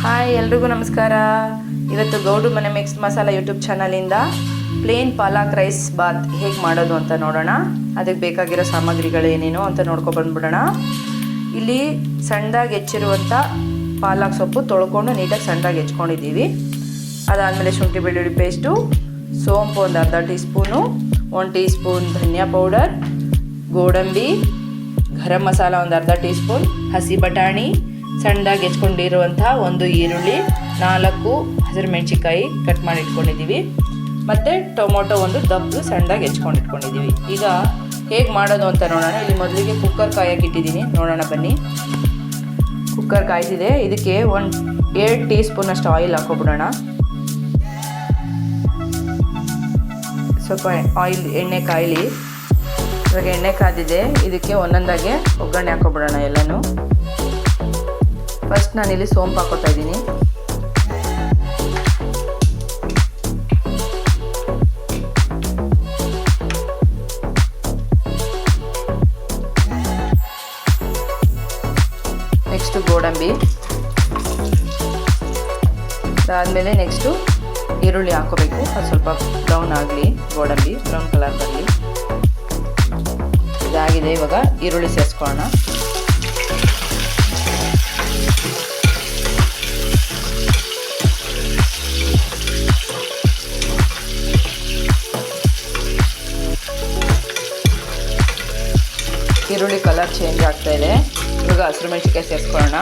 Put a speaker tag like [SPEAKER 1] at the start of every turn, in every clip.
[SPEAKER 1] Hi ಎಲ್ರಿಗೂ ನಮಸ್ಕಾರ. ಇವತ್ತು ಗೌಡು ಮನೆ ಮಿಕ್ಸ್ ಮಸಾಲ ಯೂಟ್ಯೂಬ್ ಚಾನಲಿಂದ ಪ್ಲೇನ್ ಪಾಲಕ್ ರೈಸ್ ಬಾತ್ ಹೇಗೆ ಮಾಡೋದು ಅಂತ ನೋಡೋಣ. ಅದಕ್ಕೆ ಬೇಕಾಗಿರೋ ಸಾಮಗ್ರಿಗಳು ಏನೇನು ಅಂತ ನೋಡ್ಕೊಬಂದ್ಬಿಡೋಣ. ಇಲ್ಲಿ ಸಣ್ಣದಾಗಿ ಹೆಚ್ಚಿರುವಂಥ ಪಾಲಕ್ ಸೊಪ್ಪು ತೊಳ್ಕೊಂಡು ನೀಟಾಗಿ ಸಣ್ಣದಾಗಿ ಹೆಚ್ಕೊಂಡಿದ್ದೀವಿ. ಅದಾದಮೇಲೆ ಶುಂಠಿ ಬೆಳ್ಳುಳ್ಳಿ ಪೇಸ್ಟು, ಸೋಂಪು ಒಂದು ಅರ್ಧ ಟೀ ಸ್ಪೂನು, 1 ಟೀ ಸ್ಪೂನ್ ಧನಿಯಾ ಪೌಡರ್, ಗೋಡಂಬಿ, ಗರಂ ಮಸಾಲ ಒಂದು ಅರ್ಧ ಟೀ ಸ್ಪೂನ್, ಹಸಿ ಬಟಾಣಿ, ಸಣ್ಣದಾಗಿ ಹೆಚ್ಕೊಂಡಿರುವಂಥ ಒಂದು ಈರುಳ್ಳಿ, 4 ಹಸಿರುಮೆಣಸಿಕಾಯಿ ಕಟ್ ಮಾಡಿ ಇಟ್ಕೊಂಡಿದ್ದೀವಿ, ಮತ್ತು ಟೊಮೊಟೊ ಒಂದು ದಪ್ಪು ಸಣ್ಣದಾಗಿ ಹೆಚ್ಕೊಂಡಿಟ್ಕೊಂಡಿದ್ದೀವಿ. ಈಗ ಹೇಗೆ ಮಾಡೋದು ಅಂತ ನೋಡೋಣ. ಇಲ್ಲಿ ಮೊದಲಿಗೆ ಕುಕ್ಕರ್ ಕಾಯಕ್ಕೆ ಇಟ್ಟಿದ್ದೀನಿ, ನೋಡೋಣ ಬನ್ನಿ. ಕುಕ್ಕರ್ ಕಾಯ್ದಿದೆ. ಇದಕ್ಕೆ 7 ಟೀ ಸ್ಪೂನಷ್ಟು ಆಯಿಲ್ ಹಾಕೊಬಿಡೋಣ. ಸ್ವಲ್ಪ ಎಣ್ಣೆ ಕಾಯಲಿ. ಇವಾಗ ಎಣ್ಣೆ ಕಾದಿದೆ. ಇದಕ್ಕೆ ಒಂದೊಂದಾಗೆ ಒಗ್ಗರಣೆ ಹಾಕೊಬಿಡೋಣ ಎಲ್ಲನೂ. ಫಸ್ಟ್ ನಾನಿಲ್ಲಿ ಸೋಂಪು ಹಾಕೋತಾ ಇದ್ದೀನಿ. ನೆಕ್ಸ್ಟು ಗೋಡಂಬಿ, ಅದಾದಮೇಲೆ ನೆಕ್ಸ್ಟು ಈರುಳ್ಳಿ ಹಾಕೋಬೇಕು. ಅದು ಸ್ವಲ್ಪ ಬ್ರೌನ್ ಆಗಲಿ, ಗೋಡಂಬಿ ಬ್ರೌನ್ ಕಲರ್ ಬರಲಿ. ಇದಾಗಿದೆ. ಇವಾಗ ಈರುಳ್ಳಿ ಸೇರಿಸ್ಕೊಳ್ಳೋಣ. ಈರುಳ್ಳಿ ಕಲರ್ ಚೇಂಜ್ ಆಗ್ತಾ ಇದೆ. ಇವಾಗ ಹಸಿರುಮೆಣಸಿಕಾಯಿ ಸೇರಿಸ್ಕೊಳ್ಳೋಣ.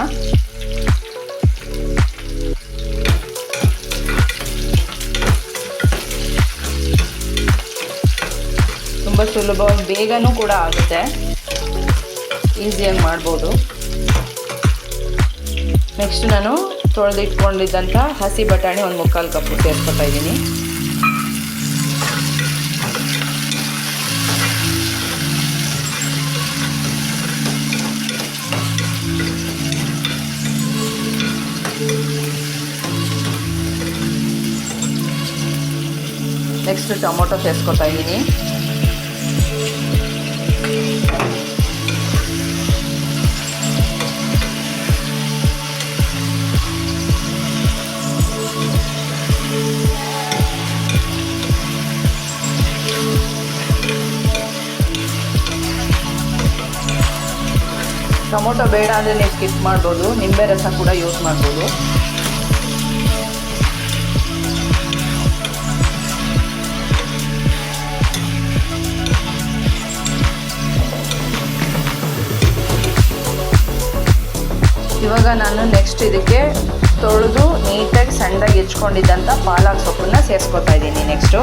[SPEAKER 1] ತುಂಬ ಸುಲಭವಾಗಿ ಬೇಗನೂ ಕೂಡ ಆಗುತ್ತೆ, ಈಸಿಯಾಗಿ ಮಾಡ್ಬೋದು. ನೆಕ್ಸ್ಟ್ ನಾನು ತೊಳೆದಿಟ್ಕೊಂಡಿದ್ದಂಥ ಹಸಿ ಬಟಾಣಿ ಒಂದು 3/4 ಕಪ್ಪು ಸೇರಿಸ್ಕೊತಾ ಇದ್ದೀನಿ. ನೆಕ್ಸ್ಟ್ ಟೊಮೊಟೊ ಸೇರಿಸ್ಕೊತಾ ಇದ್ದೀನಿ. ಟೊಮೊಟೊ ಬೇಡ ಅಂದರೆ ನೀವು ಸ್ಕಿಪ್ ಮಾಡ್ಬೋದು, ನಿಂಬೆ ರಸ ಕೂಡ ಯೂಸ್ ಮಾಡ್ಬೋದು. ಇವಾಗ ನಾನು ನೆಕ್ಸ್ಟ್ ಇದಕ್ಕೆ ತೊಳೆದು ನೀಟಾಗಿ ಸಣ್ಣದಾಗಿ ಹೆಚ್ಕೊಂಡಿದ್ದಂಥ ಪಾಲಕ್ ಸೊಪ್ಪನ್ನ ಸೇರಿಸ್ಕೊತಾ ಇದ್ದೀನಿ. ನೆಕ್ಸ್ಟು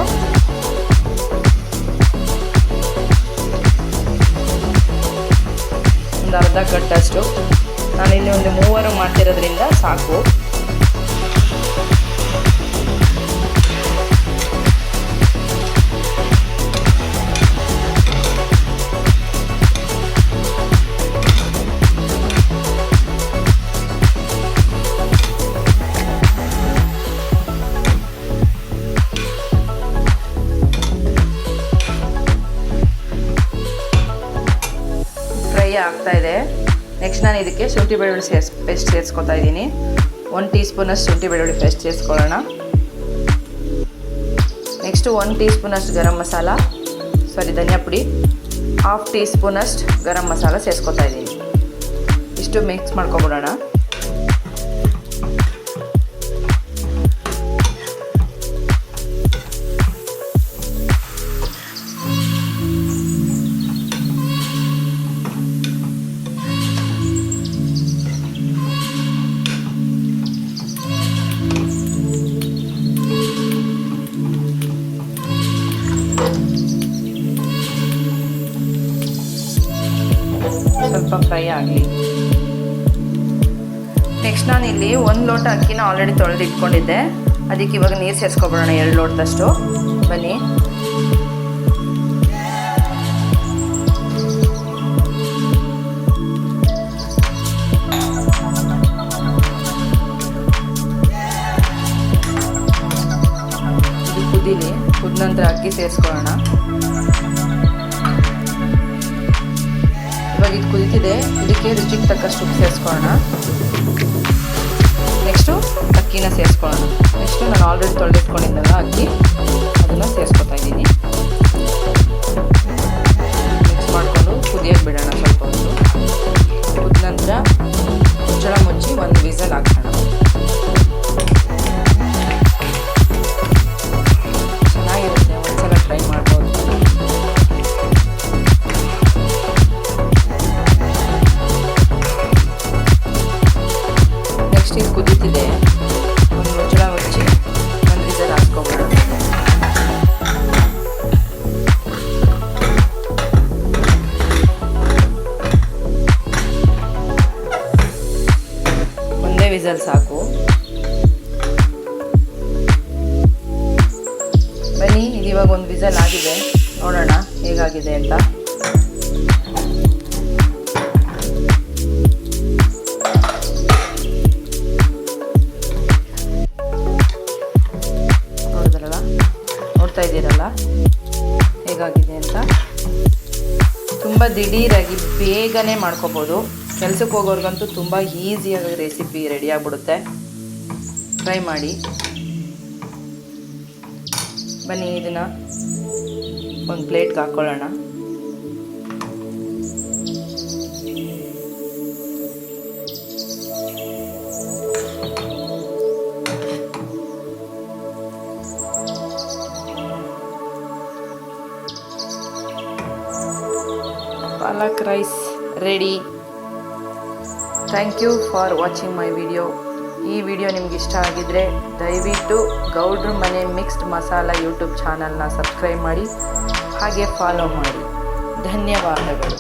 [SPEAKER 1] ಒಂದು ಅರ್ಧ ಕಟ್ಟಷ್ಟು. ನಾನಿಲ್ಲಿ ಒಂದು 3 ಮಾಡ್ತಿರೋದ್ರಿಂದ ಸಾಕು. ಆಗ್ತಾ ಇದೆ. ನೆಕ್ಸ್ಟ್ ನಾನು ಇದಕ್ಕೆ ಶುಂಠಿ ಬೆಳ್ಳುಳ್ಳಿ ಪೇಸ್ಟ್ ಸೇರಿಸ್ಕೊತಾ ಇದ್ದೀನಿ. 1 ಟೀ ಸ್ಪೂನಷ್ಟು ಶುಂಠಿ ಬೆಳ್ಳುಳ್ಳಿ ಪೇಸ್ಟ್ ಸೇರಿಸ್ಕೊಳ್ಳೋಣ. ನೆಕ್ಸ್ಟು 1 ಟೀ ಸ್ಪೂನಷ್ಟು ಧನಿಯಾ ಪುಡಿ, 1/2 ಟೀ ಸ್ಪೂನಷ್ಟು ಗರಂ ಮಸಾಲ ಸೇರಿಸ್ಕೊತಾ ಇದ್ದೀನಿ. ಇಷ್ಟು ಮಿಕ್ಸ್ ಮಾಡ್ಕೊಬಿಡೋಣ. ಸ್ವಲ್ಪ ಫ್ರೈ ಆಗಲಿ. ನೆಕ್ಸ್ಟ್ ನಾನಿಲ್ಲಿ 1 ಲೋಟ ಅಕ್ಕಿನ ಆಲ್ರೆಡಿ ತೊಳೆದು ಇಟ್ಕೊಂಡಿದ್ದೆ. ಅದಕ್ಕೆ ಇವಾಗ ನೀರು ಸೇರಿಸ್ಕೊಬಿಡೋಣ, 2 ಲೋಟದಷ್ಟು. ಬನ್ನಿ. ಇದು ಕುದೀಲಿ. ಕುದ ನಂತರ ಅಕ್ಕಿ ಸೇರಿಸ್ಕೊಳ್ಳೋಣ. ಇವಾಗ ಇದು ಕುದೀತಿದೆ. ಇದಕ್ಕೆ ರುಚಿಗೆ ತಕ್ಕಷ್ಟು ಉಪ್ಪು ಸೇರಿಸ್ಕೊಳ್ಳೋಣ. ನೆಕ್ಸ್ಟು ಅಕ್ಕಿನ ಸೇರಿಸ್ಕೊಳ್ಳೋಣ. ನೆಕ್ಸ್ಟು ನಾನು ಆಲ್ರೆಡಿ ತೊಳೆದಿಟ್ಕೊಂಡಿದ್ದೆನಲ್ಲ ಅಕ್ಕಿ, ಅದನ್ನು ಸೇರಿಸ್ಕೊತಾ ಇದ್ದೀನಿ. ಮಿಕ್ಸ್ ಮಾಡಿಕೊಂಡು ಕುದಿಯೋಕ್ಕೆ ಬಿಡೋಣ ಸ್ವಲ್ಪ ಹೊತ್ತು. ಕುದ ನಂತರ ಮುಚ್ಚಳ ಮುಚ್ಚಿ ಒಂದು ವಿಸಲ್ ಹಾಕೋಣ. ಚೆನ್ನಾಗಿರುತ್ತೆ, ಒಂದ್ಸಲ ಟ್ರೈ ಮಾಡ್ಬೋದು. ನೆಕ್ಸ್ಟ್ ಇದು ಕುದೀತಿದೆ, ಒಂದು ಮುಚ್ಚಳ ಮುಚ್ಚಿ ಒಂದು ವಿಸಲ್ ಹಾಕ್ಸ್ಕೊಬಿಡೋಣ. ಒಂದೇ ವಿಸಲ್ ಸಾಕು. ಬನ್ನಿ, ಇದು ಇವಾಗ ಒಂದು ವಿಸಲ್ ಆಗಿದೆ, ನೋಡೋಣ ಹೇಗಾಗಿದೆ ಅಂತ. ನೋಡ್ತಾ ಇದ್ದೀರಲ್ಲ ಹೇಗಾಗಿದೆ ಅಂತ. ತುಂಬ ದಿಢೀರಾಗಿ ಬೇಗನೆ ಮಾಡ್ಕೋಬೋದು. ಕೆಲಸಕ್ಕೆ ಹೋಗೋರ್ಗಂತೂ ತುಂಬ ಈಸಿಯಾಗಿ ರೆಸಿಪಿ ರೆಡಿ ಆಗಿಬಿಡುತ್ತೆ. ಟ್ರೈ ಮಾಡಿ. ಬನ್ನಿ, ಇದನ್ನು ಒಂದು ಪ್ಲೇಟ್ಗೆ ಹಾಕ್ಕೊಳ್ಳೋಣ. Palak rice ready. Thank you for watching my video. ಈ ವಿಡಿಯೋ ನಿಮ್ಗೆ ಇಷ್ಟ ಆಗಿದ್ದರೆ ದಯವಿಟ್ಟು ಗೌಡ್ರ ಮನೆ ಮಿಕ್ಸ್ಡ್ ಮಸಾಲ ಯೂಟ್ಯೂಬ್ ಚಾನಲ್ನ ಸಬ್ಸ್ಕ್ರೈಬ್ ಮಾಡಿ, ಹಾಗೆ ಫಾಲೋ ಮಾಡಿ. ಧನ್ಯವಾದಗಳು.